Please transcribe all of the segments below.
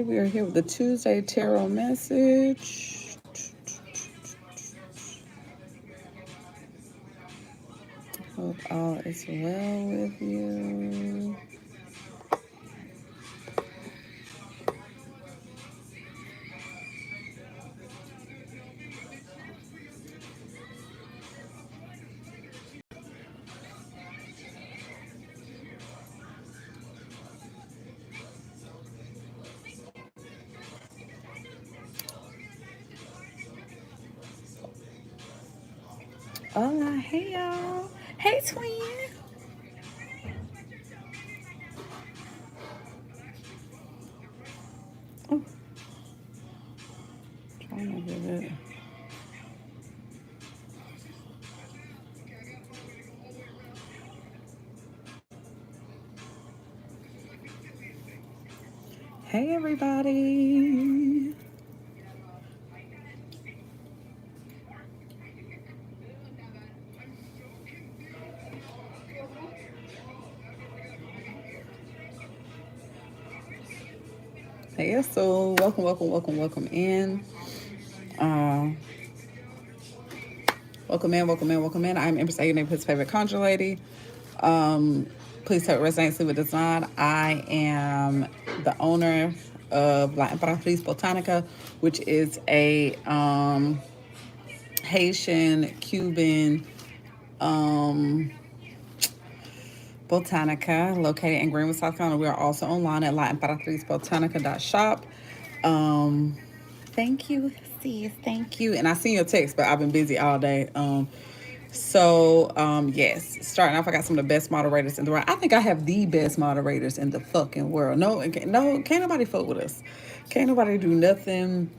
We are here with the Tuesday Tarot message. Hope all is well with you. Hola, hey y'all. Hey twin. Oh, trying to get it. Hey everybody. Hey, so welcome in. Um, welcome in. I'm Empress A, your neighborhood's favorite conjure lady. Please take resonates with design. I am the owner of La Emperatriz Botanica, which is a Haitian Cuban botanica located in Greenwood, South Carolina. We are also online at laemperatricbotanica.shop. Thank you, sis. Thank you. And I seen your text, but I've been busy all day. Yes, starting off, I got some of the best moderators in the world. I think I have the best moderators in the fucking world. No, can't nobody fuck with us. Can't nobody do nothing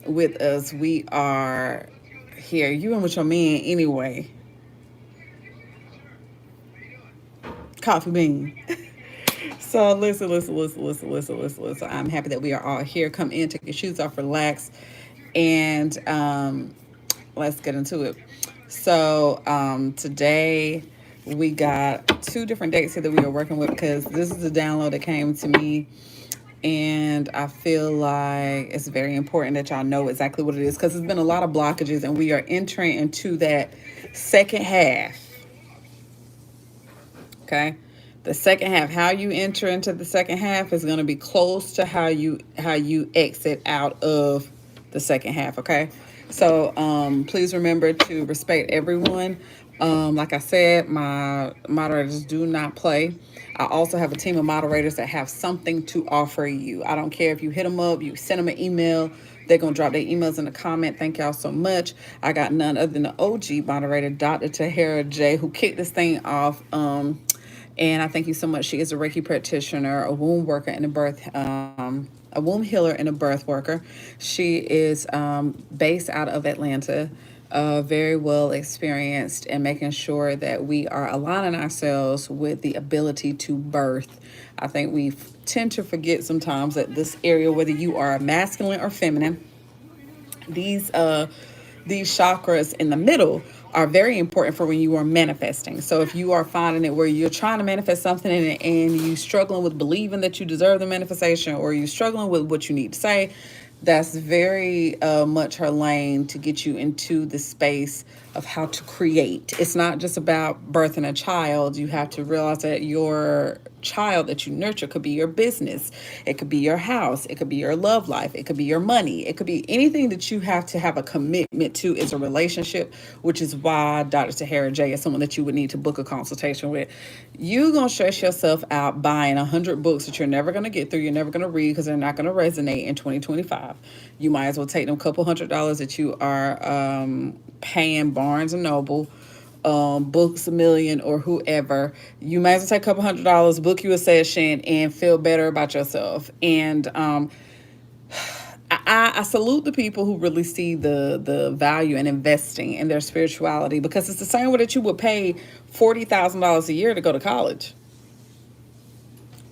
with us. We are here. You and with your man anyway. Coffee bean. So listen. I'm happy that we are all here. Come in, take your shoes off, relax, and let's get into it. So today we got two different dates here that we are working with because this is a download that came to me, and I feel like it's very important that y'all know exactly what it is because there's been a lot of blockages, and we are entering into that second half. Okay, the second half, how you enter into the second half is going to be close to how you exit out of the second half. Okay, so please remember to respect everyone. Like I said, my moderators do not play. I also have a team of moderators that have something to offer you. I don't care if you hit them up, you send them an email, they're going to drop their emails in the comment. Thank y'all so much. I got none other than the OG moderator, Dr. Tahara J, who kicked this thing off. And I thank you so much. She is a Reiki practitioner, a womb worker, and a womb healer and a birth worker. She is based out of Atlanta, very well experienced in making sure that we are aligning ourselves with the ability to birth. I think we tend to forget sometimes that this area, whether you are masculine or feminine, these these chakras in the middle are very important for when you are manifesting. So if you are finding it where you're trying to manifest something and you struggling with believing that you deserve the manifestation, or you struggling with what you need to say, that's very much her lane to get you into the space of how to create. It's not just about birthing a child. You have to realize that your child that you nurture could be your business, it could be your house, it could be your love life, it could be your money, it could be anything that you have to have a commitment to is a relationship, which is why Dr. Tahara J is someone that you would need to book a consultation with. You're gonna stress yourself out buying 100 books that you're never gonna get through, you're never gonna read because they're not gonna resonate in 2025. You might as well take them couple $100 that you are paying Barnes and Noble, Books a Million, or whoever. You might as well take a couple $100, book you a session, and feel better about yourself. And I salute the people who really see the value in investing in their spirituality, because it's the same way that you would pay $40,000 a year to go to college.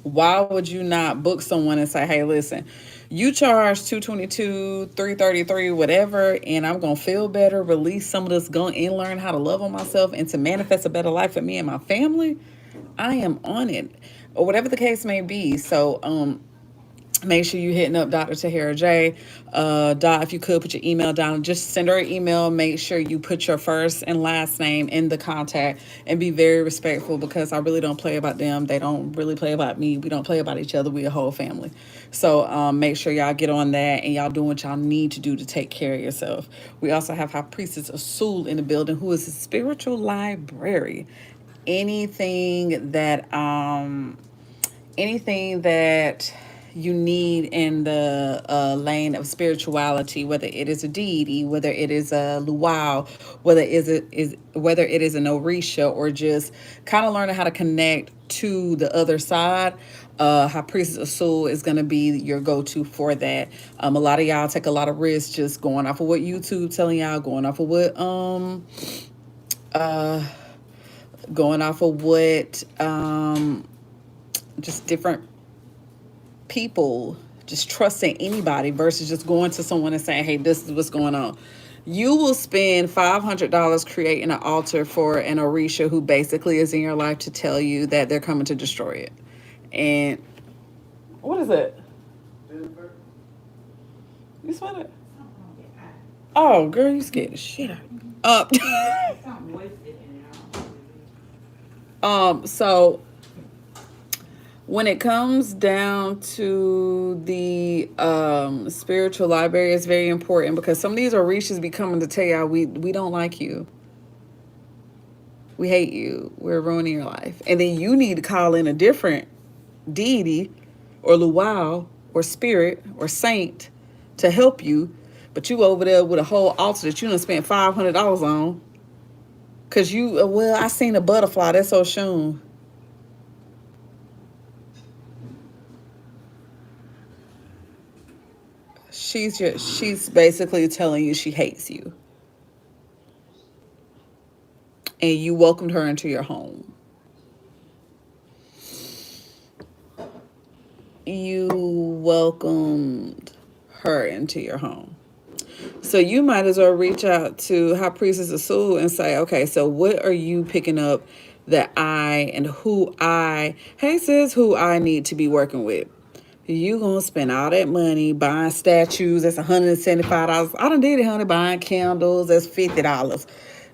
Why would you not book someone and say, hey, listen, you charge 222, 333, whatever, and I'm gonna feel better, release some of this gunk, and learn how to love on myself and to manifest a better life for me and my family? I am on it, or whatever the case may be. So Make sure you hitting up Dr. Tahira J. Dot, if you could put your email down, just send her an email. Make sure you put your first and last name in the contact and be very respectful, because I really don't play about them. They don't really play about me. We don't play about each other. We a whole family. So make sure y'all get on that and y'all doing what y'all need to do to take care of yourself. We also have High Priestess Asul in the building, who is a spiritual library. Anything that you need in the lane of spirituality, whether it is a deity, whether it is a luau, whether it is an orisha, or just kind of learning how to connect to the other side. High Priestess Asul is going to be your go-to for that. A lot of y'all take a lot of risks just going off of what YouTube telling y'all, going off of what just different people, just trusting anybody versus just going to someone and saying, hey, this is what's going on. You will spend $500 creating an altar for an orisha who basically is in your life to tell you that they're coming to destroy it. And what is it? You smell it? Oh, girl, you scared the shit out. So when it comes down to the spiritual library, it's very important, because some of these orishas be coming to tell y'all we don't like you. We hate you. We're ruining your life. And then you need to call in a different deity or luau or spirit or saint to help you. But you over there with a whole altar that you done spent $500 on. Because I seen a butterfly. That's Oshun. She's basically telling you she hates you. And you welcomed her into your home. You welcomed her into your home. So you might as well reach out to High Priestess Asul and say, okay, so what are you picking up that who I need to be working with? You gonna spend all that money buying statues, that's $175. I done did it, honey, buying candles, that's $50.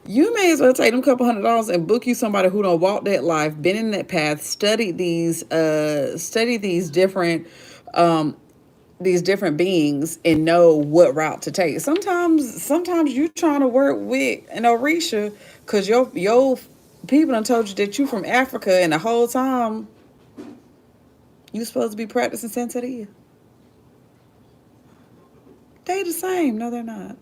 You may as well take them couple $100 and book you somebody who don't walk that life, been in that path, study these different beings and know what route to take. Sometimes you trying to work with an orisha because your people done told you that you from Africa, and the whole time you supposed to be practicing Santeria. They the same. No, they're not.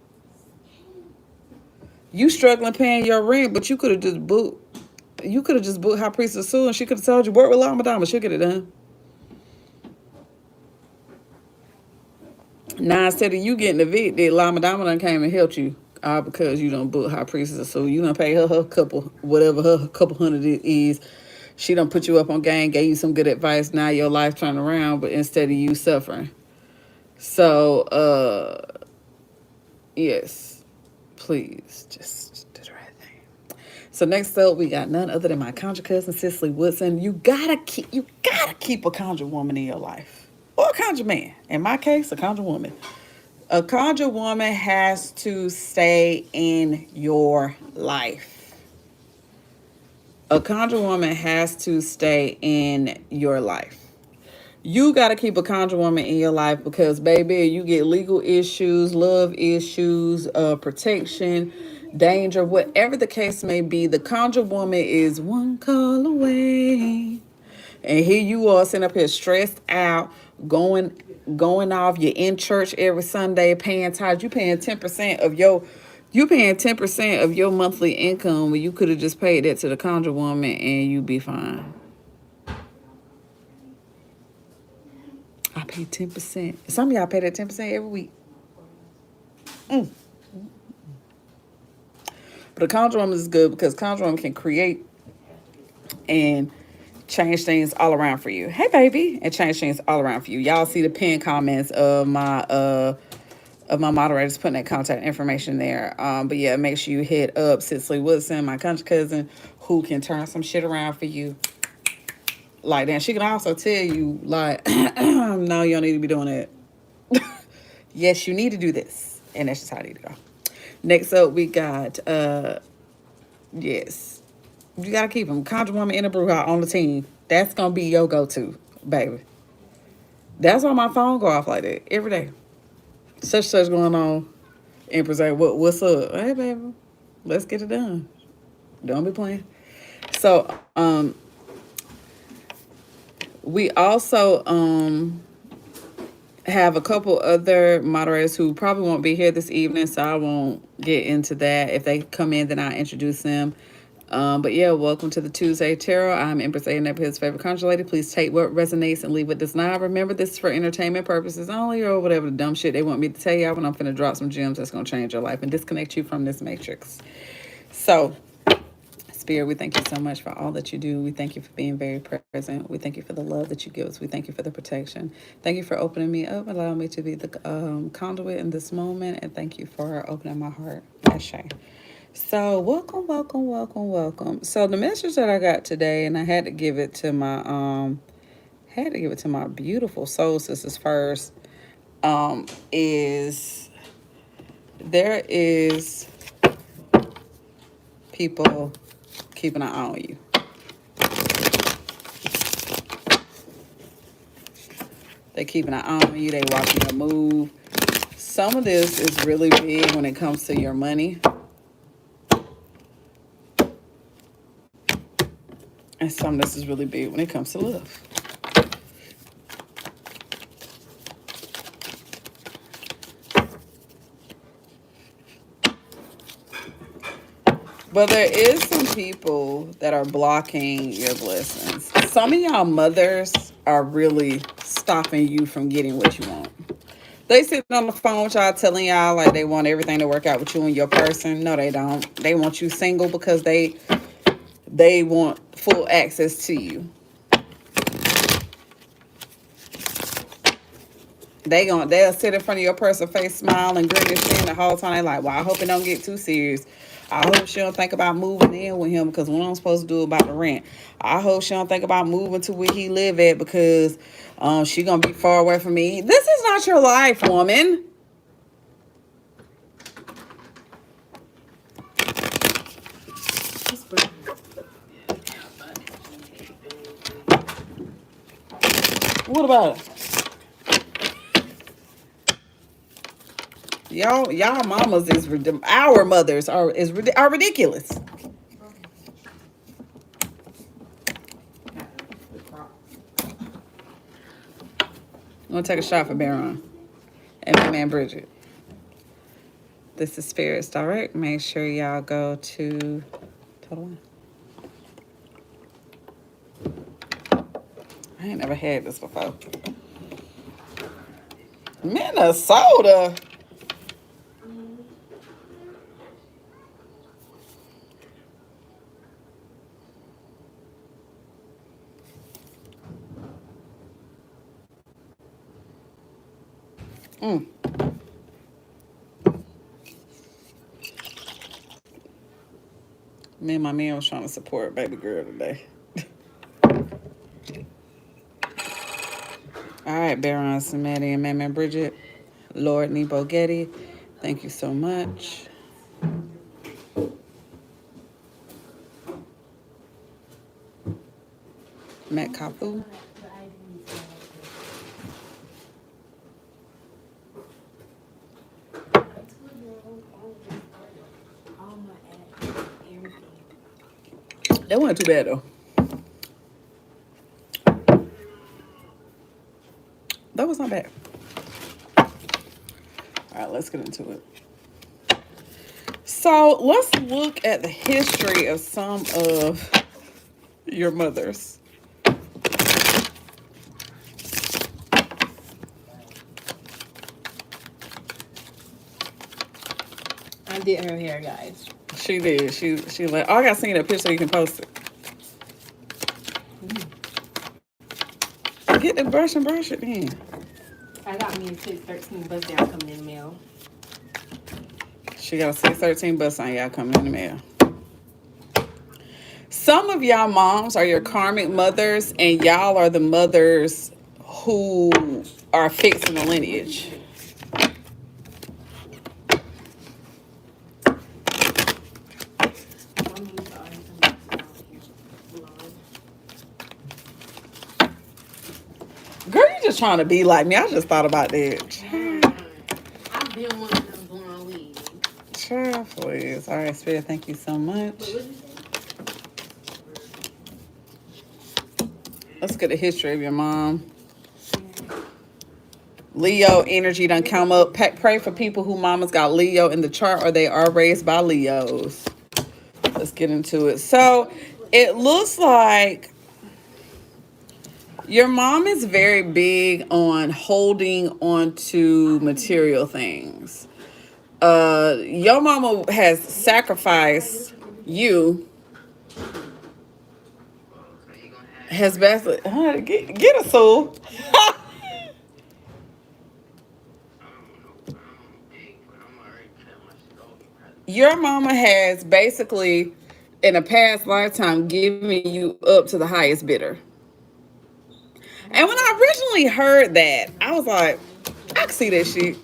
You struggling paying your rent, but you could have just booked High Priestess Asul, and she could have told you work with Lama Dama. She'll get it done. Now, instead of you getting evicted, Lama Dama done came and helped you. All because you don't book High Priestess. So you done pay her couple hundred it is. She done put you up on game, gave you some good advice. Now your life turned around, but instead of you suffering. So, yes, please just do the right thing. So next up, we got none other than my conjure cousin, Cicely Woodson. You gotta keep a conjure woman in your life. Or a conjure man. In my case, a conjure woman. A conjure woman has to stay in your life. A conjure woman has to stay in your life. You got to keep a conjure woman in your life because, baby, you get legal issues, love issues, protection, danger, whatever the case may be. The conjure woman is one call away. And here you are sitting up here stressed out, going off. You're in church every Sunday, paying tithes. You paying 10% of your monthly income when you could have just paid that to the conjure woman and you'd be fine. I pay 10%. Some of y'all pay that 10% every week. But a conjure woman is good because conjure woman can create and change things all around for you. Hey, baby, and change things all around for you. Y'all see the pinned comments of my moderators putting that contact information there. But yeah, make sure you hit up Cicely Woodson, my country cousin, who can turn some shit around for you like that. She can also tell you, like, no, you don't need to be doing that. Yes, you need to do this. And that's just how I need to go. Next up, we got, yes, you got to keep them. Conjure Woman in the Brew House on the team. That's going to be your go-to, baby. That's why my phone go off like that every day. Such going on. Empress like, what's up? Hey, baby, let's get it done. Don't be playing. So, we also have a couple other moderators who probably won't be here this evening, so I won't get into that. If they come in, then I'll introduce them. But yeah, welcome to the Tuesday Tarot. I'm Empress A, neighborhood's favorite conjure lady. Please take what resonates and leave what does not. Remember, this is for entertainment purposes only, or whatever the dumb shit they want me to tell y'all when I'm finna drop some gems that's gonna change your life and disconnect you from this matrix. So, Spirit, we thank you so much for all that you do. We thank you for being very present. We thank you for the love that you give us. We thank you for the protection. Thank you for opening me up, allowing me to be the conduit in this moment, and thank you for opening my heart. Ashe. So welcome. So the message that I got today, and I had to give it to my beautiful soul sisters first, is there is people keeping an eye on you. They keeping an eye on you. They watching your move. Some of this is really big when it comes to your money. And some of this is really big when it comes to love. But there is some people that are blocking your blessings. Some of y'all mothers are really stopping you from getting what you want. They sitting on the phone with y'all telling y'all like they want everything to work out with you and your person. No, they don't. They want you single because they want full access to you. They'll sit in front of your person, face smile and grin and grin the whole time. They like, well, I hope it don't get too serious. I hope she don't think about moving in with him because what I'm supposed to do about the rent. I hope she don't think about moving to where he live at because she gonna be far away from me. This is not your life, woman. What about it? Y'all mamas is our mothers are ridiculous. I'm gonna take a shot for Baron and my man Bridget. This is Spirits Direct. Make sure y'all go to Total One. I ain't never had this before. Minnesota. Me and my man was trying to support baby girl today. All right, Baron Samedi and man Bridget. Lord Nebo Getty, thank you so much. Matt Kapu. That wasn't too bad though. That was not bad. All right, let's get into it. So let's look at the history of some of your mothers. I did her hair, guys. She did. She like, oh, I gotta send you that picture so you can post it. Get the brush and brush it in. I got me a 613 bust down coming in the mail. She got a 613 bus on y'all coming in the mail. Some of y'all moms are your karmic mothers, and y'all are the mothers who are fixing the lineage. Mommy used to always tell me to go here blonde. Girl, you just trying to be like me. I just thought about that. I've been wanting them blonde wigs. Child, please. All right, Spirit, thank you so much. But what you say? Let's get a history of your mom. Leo energy done come up. Pray for people who mamas got Leo in the chart or they are raised by Leos. Let's get into it. So it looks like your mom is very big on holding on to material things. Your mama has sacrificed you. Has basically get a soul. Your mama has basically, in a past lifetime, given you up to the highest bidder. And when I originally heard that, I was like, I can see that shit.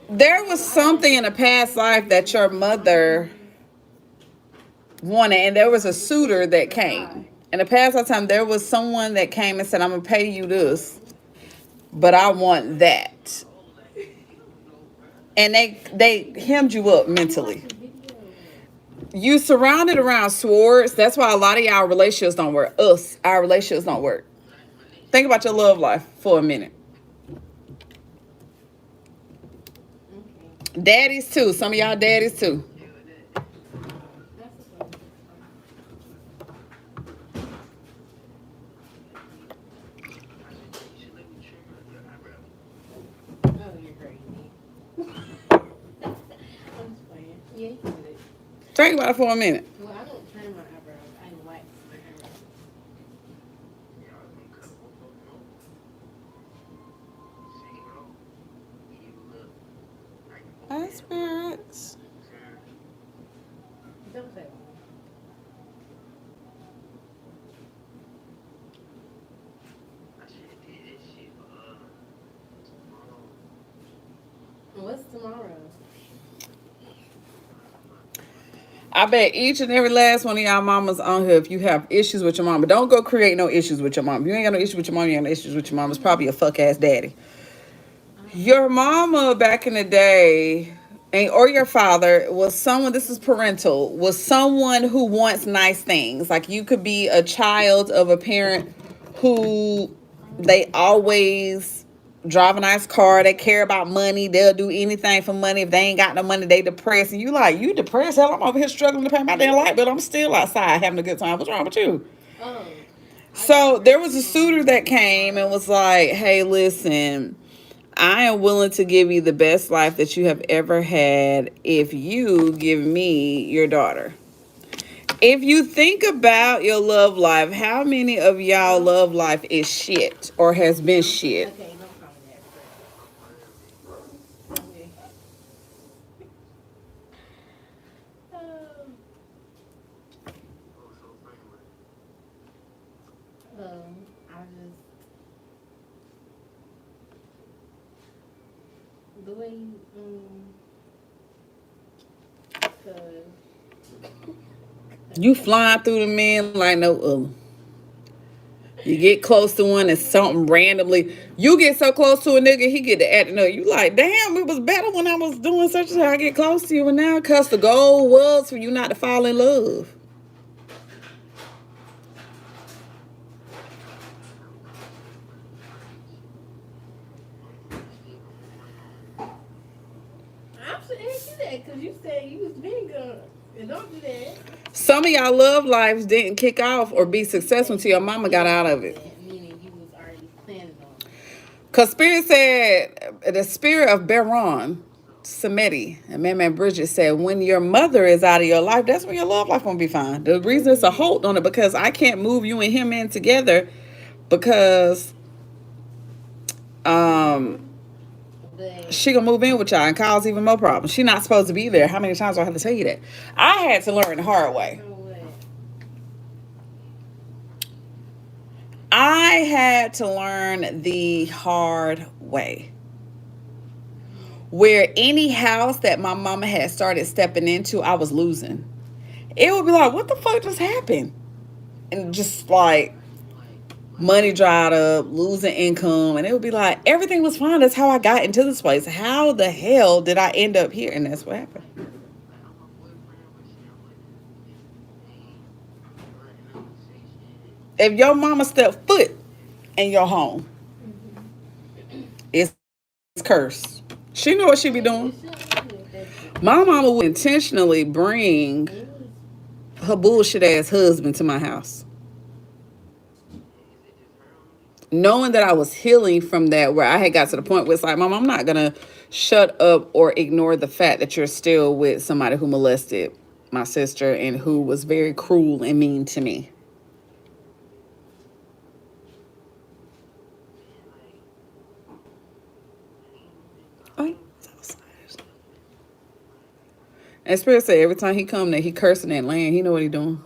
There was something in a past life that your mother wanted, and there was a suitor that came. In a past lifetime, there was someone that came and said, I'm going to pay you this, but I want that. And they hemmed you up mentally. You surrounded around swords. That's why a lot of y'all relationships don't work. Our relationships don't work. Think about your love life for a minute. Daddies too. Some of y'all daddies too. Yeah, you can do it. Think about it for a minute. Well, I don't trim my eyebrows. I wax my hair. Hi, spirits. Don't say what's tomorrow? I bet each and every last one of y'all mamas on here, if you have issues with your mama, don't go create no issues with your mom. If you ain't got no issues with your mom, you ain't got no issues with your mom. It's probably a fuck ass daddy. Your mama back in the day, or your father, was someone, this is parental, was someone who wants nice things. Like you could be a child of a parent who they always drive a nice car, they care about money, they'll do anything for money. If they ain't got no money, they depressed. And you like, you depressed? Hell, I'm over here struggling to pay my damn light bill. I'm still outside having a good time. What's wrong with you? Oh. So there was a suitor that came and was like, hey, listen, I am willing to give you the best life that you have ever had if you give me your daughter. If you think about your love life, how many of y'all love life is shit or has been shit? Okay, don't call me that. Okay. I just the way you cause You flying through the men like no other. You get close to one and something randomly. You get so close to a nigga, he get to acting up. You like, damn, it was better when I was doing such as I get close to you. And now, cause the goal was for you not to fall in love. I should ask you that because you said you was being good. And don't do that. Some of y'all love lives didn't kick off or be successful until your mama got out of it. Meaning you was already planning on it. Because Spirit said, the spirit of Baron, Samedi, and Man Bridget said, when your mother is out of your life, that's when your love life won't be fine. The reason it's a hold on it, because I can't move you and him in together because But She gonna move in with y'all and cause even more problems. She not supposed to be there. How many times do I have to tell you that? I had to learn the hard way. you know what? I had to learn the hard way. Where any house that my mama had started stepping into, I was losing. It would be like, what the fuck just happened? And just like money dried up, losing income, and it would be like everything was fine. That's how I got into this place. How the hell did I end up here? And that's what happened. If your mama stepped foot in your home, it's cursed. She knew what she be doing. My mama would intentionally bring her bullshit ass husband to my house, knowing that I was healing from that, where I had got to the point where it's like, Mom, I'm not gonna shut up or ignore the fact that you're still with somebody who molested my sister and who was very cruel and mean to me. Oh, and Spirit said every time he come there, he cursing that land. He know what he doing.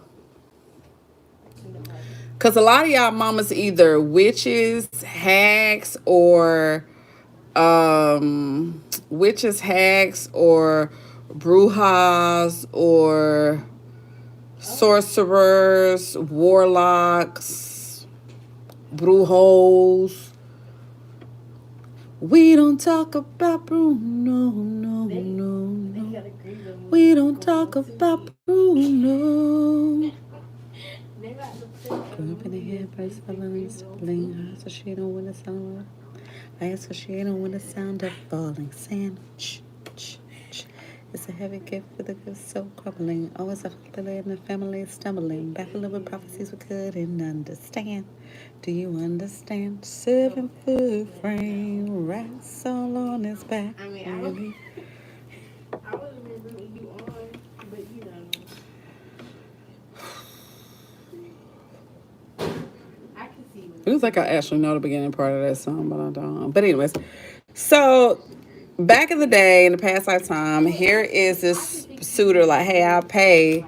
Cause a lot of y'all mamas either witches, hacks, or brujas, or sorcerers, warlocks, brujos. We don't talk about Bruno, no. We don't talk about Bruno. Come up in the head, first falling, stumbling. So she don't want to sound. I ask her she don't want the sound of falling sand. It's a heavy gift with a gift so crumbling. Always a family in the family stumbling. Baffling with prophecies we couldn't understand. Do you understand? 7-foot frame, rats all on his back. I mean, I wasn't really you on, but you know. I can see. It was like I actually know the beginning part of that song, but I don't. But anyways, so back in the day, in the past lifetime, here is this suitor like, hey, I'll pay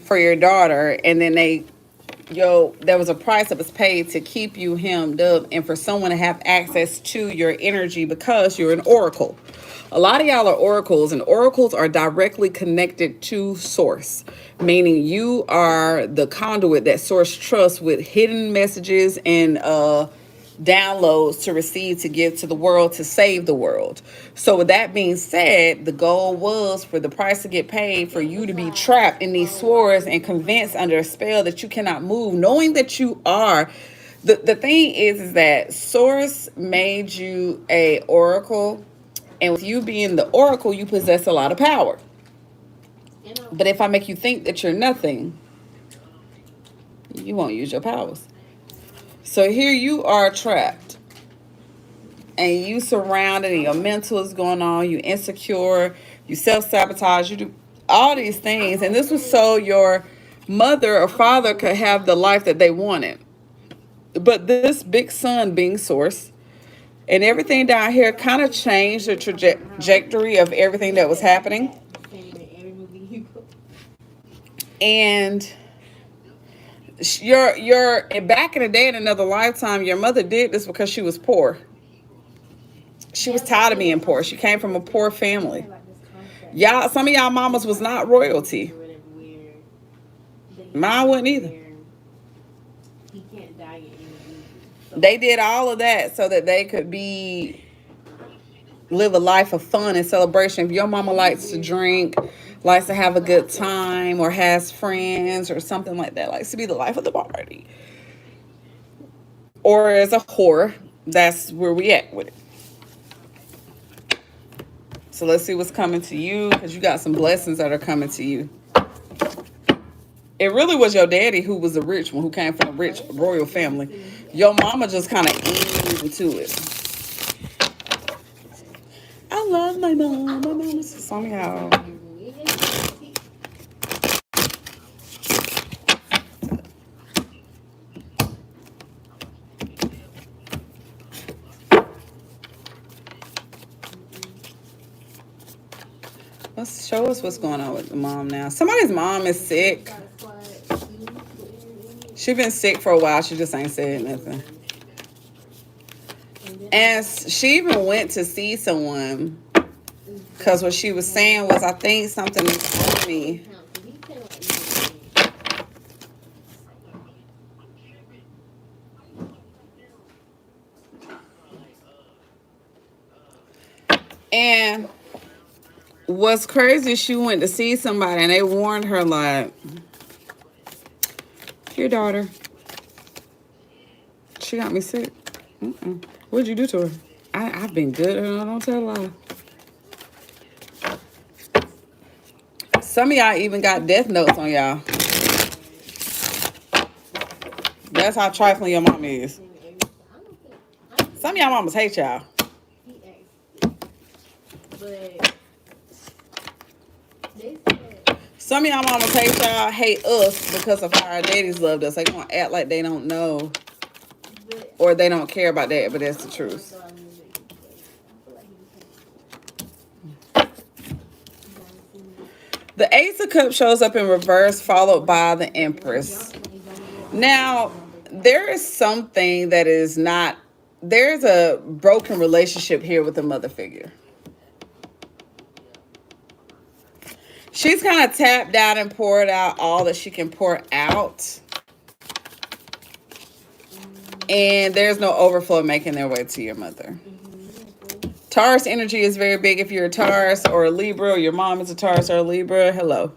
for your daughter, and then there was a price that was paid to keep you hemmed up and for someone to have access to your energy because you're an oracle. A lot of y'all are oracles, and oracles are directly connected to source, meaning you are the conduit that source trusts with hidden messages and downloads to receive, to give to the world, to save the world. So with that being said, the goal was for the price to get paid for you to be trapped in these swords and convinced under a spell that you cannot move, knowing that you are. The thing is that source made you a oracle, and with you being the oracle, you possess a lot of power. But if I make you think that you're nothing, you won't use your powers. So here you are trapped, and you surrounded, and your mental is going on. You insecure, you self-sabotage, you do all these things. And this was so your mother or father could have the life that they wanted. But this big sun being source, and everything down here kind of changed the trajectory of everything that was happening. And your back in the day, in another lifetime, your mother did this because she was poor. She was tired of being poor. She came from a poor family. Y'all, some of y'all mamas was not royalty. Mine wasn't either. They did all of that so that they could live a life of fun and celebration. If your mama likes to drink, likes to have a good time, or has friends or something like that, likes to be the life of the party, or as a whore, that's where we at with it. So let's see what's coming to you, because you got some blessings that are coming to you. It really was your daddy who was the rich one, who came from a rich royal family. Your mama just kind of eased into it. I love my mom. My mom is somehow. Let's show us what's going on with the mom now. Somebody's mom is sick. She been sick for a while. She just ain't said nothing. And she even went to see someone because what she was saying was, I think something is on me. And what's crazy, she went to see somebody and they warned her, like, your daughter, she got me sick. What'd you do to her? I've been good. Don't tell a lie. Some of y'all even got death notes on y'all. That's how trifling your mom is. Some of y'all mamas hate y'all. Some of y'all mamas hate y'all, hate us because of how our daddies loved us. They gonna act like they don't know or they don't care about that, but that's the truth. The Ace of Cups shows up in reverse, followed by the Empress. Now, there is something that is not, there's a broken relationship here with the mother figure. She's kind of tapped out and poured out all that she can pour out. And there's no overflow making their way to your mother. Taurus energy is very big if you're a Taurus or a Libra, or your mom is a Taurus or a Libra. Hello.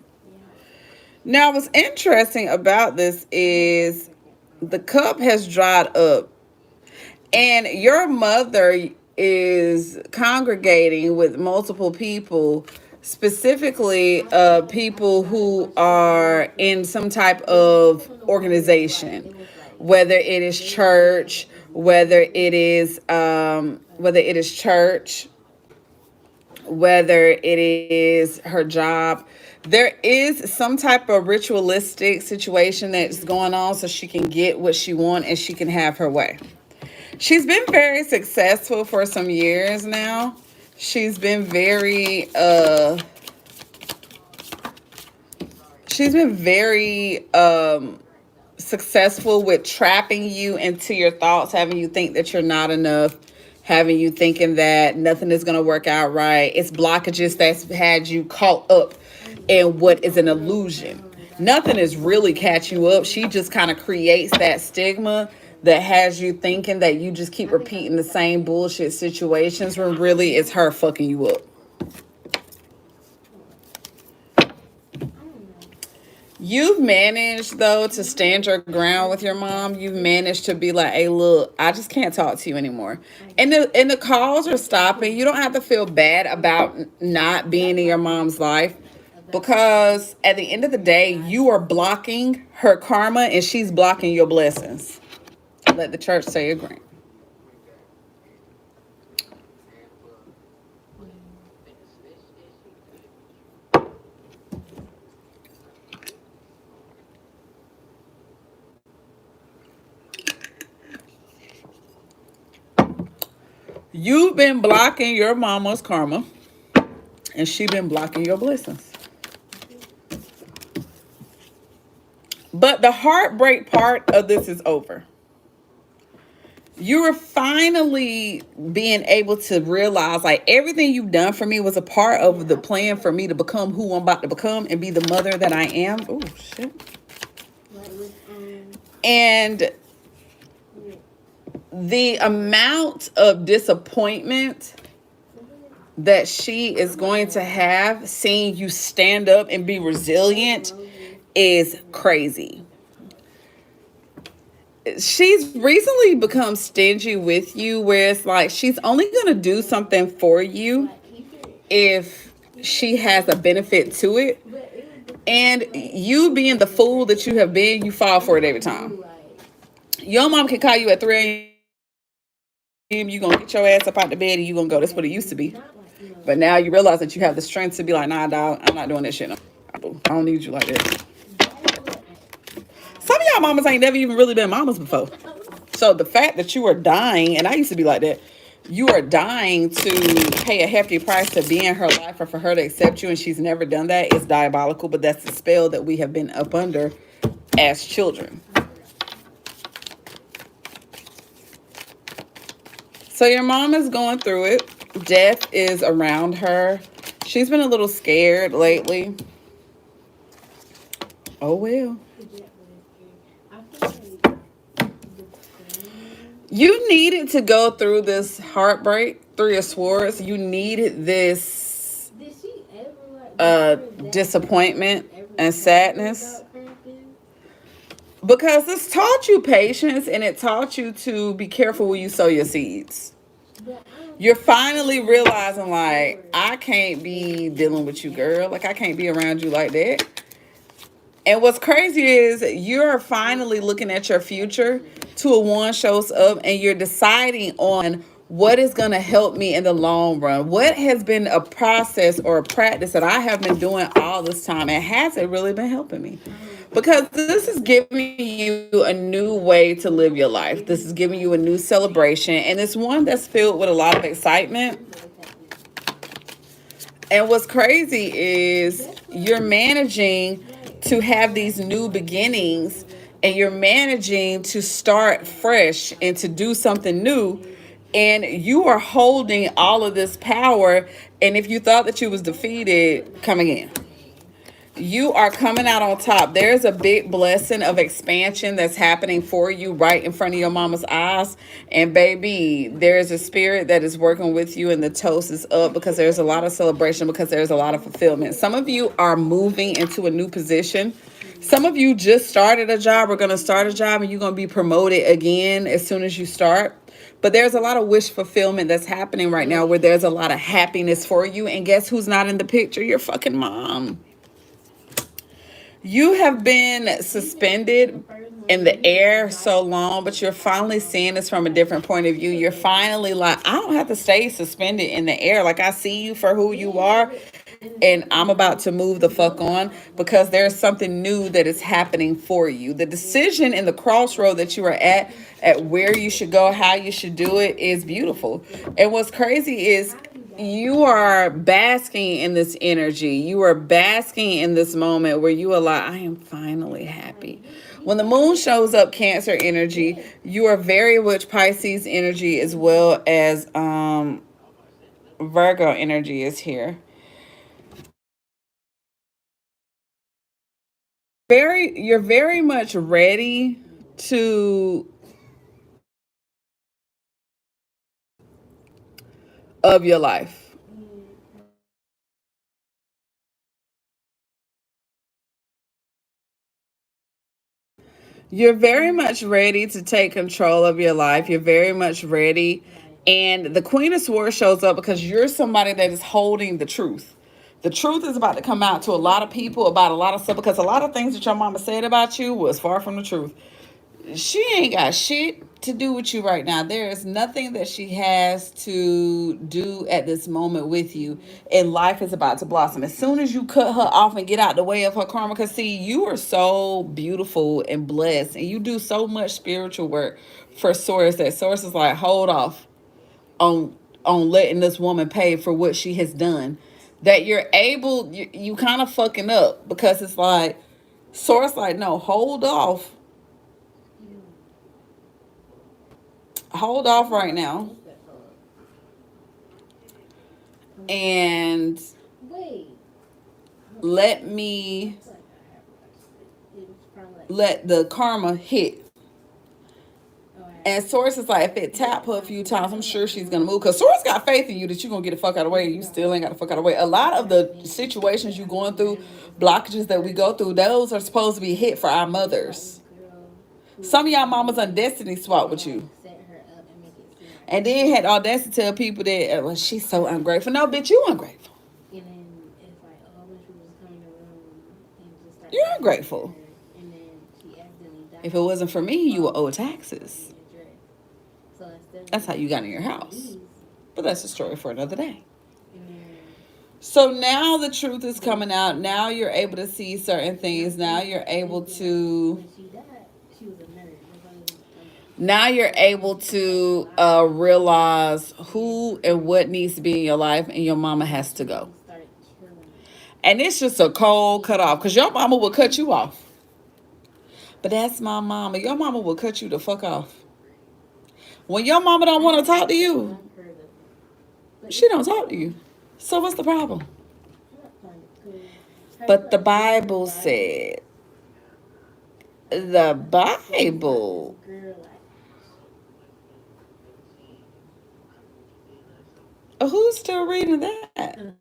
Now, what's interesting about this is the cup has dried up. And your mother is congregating with multiple people, specifically people who are in some type of organization, whether it is church, whether it is church, whether it is her job. There is some type of ritualistic situation that's going on so she can get what she wants and she can have her way. She's been very successful for some years now. She's been very successful with trapping you into your thoughts, having you think that you're not enough, having you thinking that nothing is going to work out right. It's blockages that's had you caught up in what is an illusion. Nothing is really catching you up. She just kind of creates that stigma that has you thinking that you just keep repeating the same bullshit situations when really it's her fucking you up. You've managed, though, to stand your ground with your mom. You've managed to be like, hey, look, I just can't talk to you anymore. And the calls are stopping. You don't have to feel bad about not being in your mom's life, because at the end of the day, you are blocking her karma and she's blocking your blessings. Let the church say agree. You've been blocking your mama's karma, and she been blocking your blessings. But the heartbreak part of this is over. You are finally being able to realize, like, everything you've done for me was a part of the plan for me to become who I'm about to become and be the mother that I am. Oh, shit. And the amount of disappointment that she is going to have seeing you stand up and be resilient is crazy. She's recently become stingy with you, where it's like she's only going to do something for you if she has a benefit to it. And you being the fool that you have been, you fall for it every time. Your mom can call you at 3 a.m. You're going to get your ass up out the bed and you're going to go. That's what it used to be. But now you realize that you have the strength to be like, nah, dog, I'm not doing that shit no. I don't need you like that. Some of y'all mamas ain't never even really been mamas before. So the fact that you are dying, and I used to be like that, you are dying to pay a hefty price to be in her life or for her to accept you, and she's never done that. It's diabolical, but that's the spell that we have been up under as children. So your mom is going through it. Death is around her. She's been a little scared lately. Oh well. You needed to go through this heartbreak, Three of Swords. You needed this disappointment and sadness. Because this taught you patience, and it taught you to be careful when you sow your seeds. You're finally realizing, like, I can't be dealing with you, girl. Like, I can't be around you like that. And what's crazy is you're finally looking at your future. Two of Wands shows up, and you're deciding on what is going to help me in the long run. What has been a process or a practice that I have been doing all this time, and has it really been helping me? Because this is giving you a new way to live your life. This is giving you a new celebration, and it's one that's filled with a lot of excitement. And what's crazy is you're managing to have these new beginnings, and you're managing to start fresh and to do something new, and you are holding all of this power. And if you thought that you was defeated, come again. You are coming out on top. There's a big blessing of expansion that's happening for you right in front of your mama's eyes. And baby, there's a spirit that is working with you, and the toast is up because there's a lot of celebration, because there's a lot of fulfillment. Some of you are moving into a new position. Some of you just started a job or going to start a job, and you're going to be promoted again as soon as you start. But there's a lot of wish fulfillment that's happening right now, where there's a lot of happiness for you. And guess who's not in the picture? Your fucking mom. You have been suspended in the air so long, but you're finally seeing this from a different point of view. You're finally like, I don't have to stay suspended in the air. Like, I see you for who you are, and I'm about to move the fuck on, because there's something new that is happening for you. The decision and the crossroad that you are at where you should go, how you should do it, is beautiful. And what's crazy is you are basking in this energy. You are basking in this moment where you are like, I am finally happy. When the moon shows up, Cancer energy, you are very much Pisces energy, as well as Virgo energy is here. You're very much ready to of your life. You're very much ready to take control of your life. You're very much ready. And the Queen of Swords shows up because you're somebody that is holding the truth. The truth is about to come out to a lot of people about a lot of stuff, because a lot of things that your mama said about you was far from the truth. She ain't got shit to do with you right now. There is nothing that she has to do at this moment with you, and life is about to blossom. As soon as you cut her off and get out the way of her karma, because see, you are so beautiful and blessed, and you do so much spiritual work for Source, that Source is like, hold off on letting this woman pay for what she has done. That you're able, you kind of fucking up, because it's like Source like, no, hold off right now, and let me let the karma hit. And Source is like, if it tap her a few times, I'm sure she's gonna move. Cause Source got faith in you that you're gonna get the fuck out of the way. You still ain't got the fuck out of the way. A lot of the situations you going through, blockages that we go through, those are supposed to be hit for our mothers. Some of y'all mamas on destiny swap with you. And then had audacity to tell people that, well, she's so ungrateful. No, bitch, you ungrateful. You're ungrateful. If it wasn't for me, you would owe taxes. That's how you got in your house. But that's a story for another day. So now the truth is coming out. Now you're able to see certain things. Now you're able to Now you're able to realize who and what needs to be in your life, and your mama has to go. And it's just a cold cut off because your mama will cut you off. But that's my mama. Your mama will cut you the fuck off. When your mama don't want to talk to you, she don't talk to you. So what's the problem? But the Bible said, the Bible. Who's still reading that?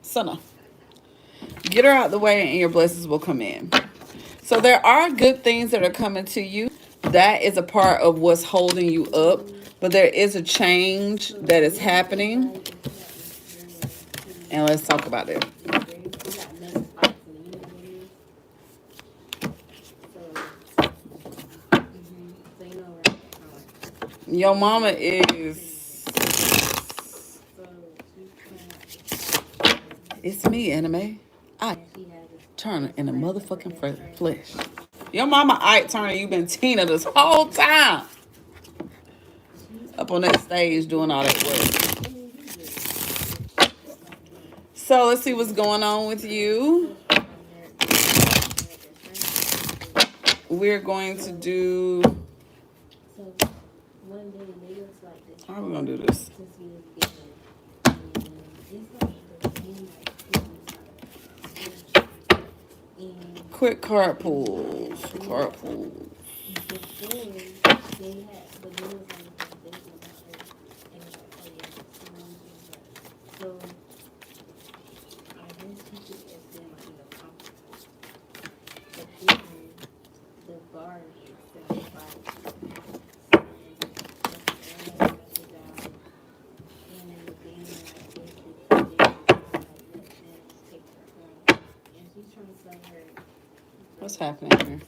So no. Get her out the way and your blessings will come in. So there are good things that are coming to you. That is a part of what's holding you up. But there is a change that is happening. And let's talk about it. Your mama is... It's me, Anime. I Turner in the motherfucking flesh. Your mama Ike Turner, you been Tina this whole time. Up on that stage doing all that work. So let's see what's going on with you. We're going to do... How are we going to do this? Quick card pulls. Card pulls. What's happening here?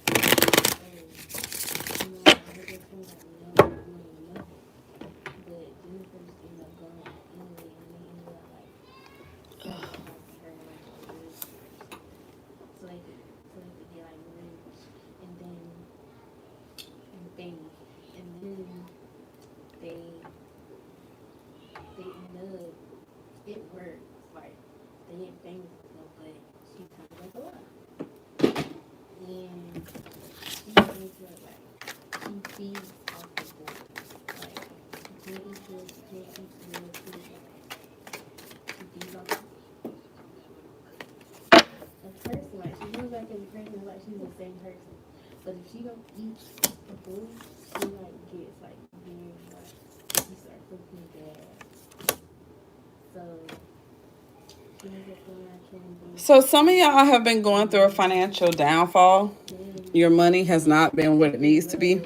So some of y'all have been going through a financial downfall. Your money has not been what it needs to be.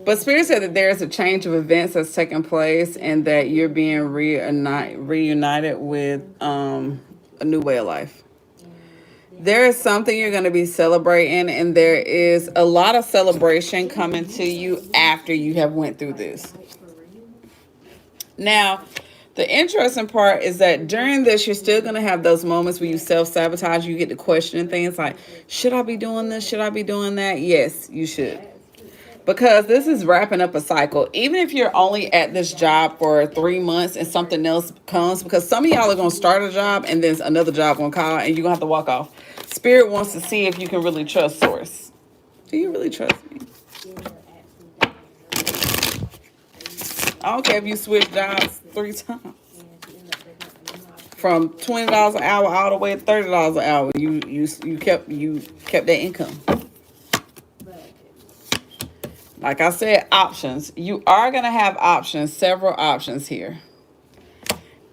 But Spirit said that there is a change of events that's taking place and that you're being reunited with a new way of life. There is something you're going to be celebrating, and there is a lot of celebration coming to you after you have went through this. Now, the interesting part is that during this, you're still going to have those moments where you self-sabotage. You get to questioning things like, should I be doing this? Should I be doing that? Yes, you should. Because this is wrapping up a cycle. Even if you're only at this job for 3 months and something else comes, because some of y'all are going to start a job and then another job going to call and you're going to have to walk off. Spirit wants to see if you can really trust Source. Do you really trust me? I don't care if you switch jobs 3 times. From $20 an hour all the way to $30 an hour, you kept that income. Like I said, options. You are going to have options, several options here.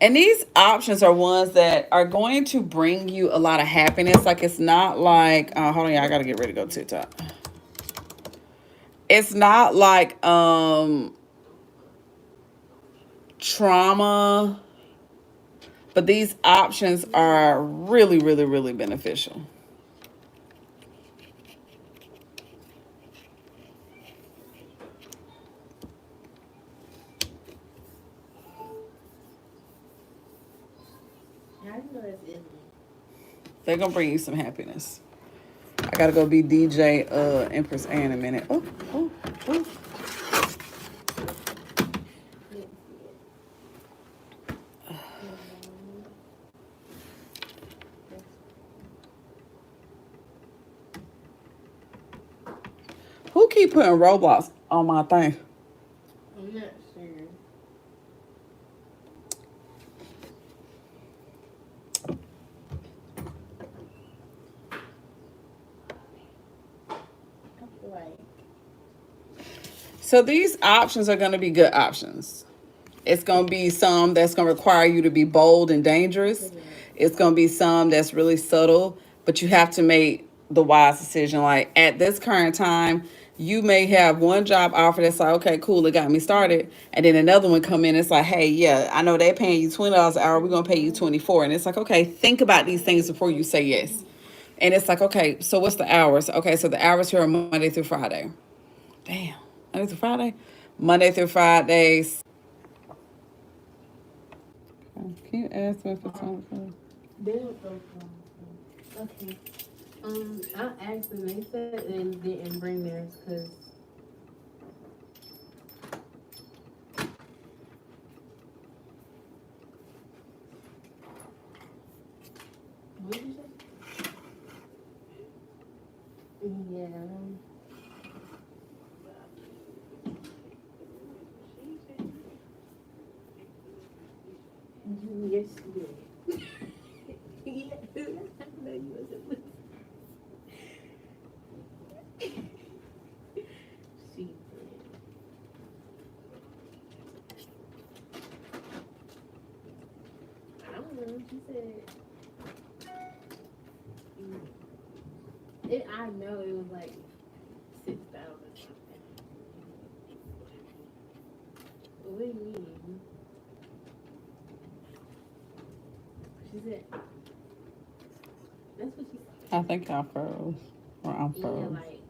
And these options are ones that are going to bring you a lot of happiness. Like, it's not like, hold on, y'all, I got to get ready to go to TikTok. It's not like trauma, but these options are really, really, really beneficial. They're going to bring you some happiness. All I gotta go be DJ Empress A in a minute. Oh, oh, oh. Who keep putting Roblox on my thing? I'm not sure. Right. So these options are going to be good options. It's going to be some that's going to require you to be bold and dangerous. It's going to be some that's really subtle, but you have to make the wise decision. Like at this current time, you may have one job offer that's like, okay, cool, it got me started. And then another one come in, it's like, hey, yeah, I know they're paying you $20 an hour. We're going to pay you 24. And it's like, okay, think about these things before you say yes. And it's like, okay, so what's the hours? Okay, so the hours here are Monday through Friday. Damn. Monday through Friday? Monday through Fridays. Can you ask me for something? They don't go from. Okay. I asked them. They said they didn't bring theirs because. What did you say? Yeah. Yes, you did. Yeah, I know you wasn't listening. She did. I don't know what you said. I know it was like 6,000 something. What do you mean? She said. That's what she said. I think I froze. Or I'm Yeah, froze. like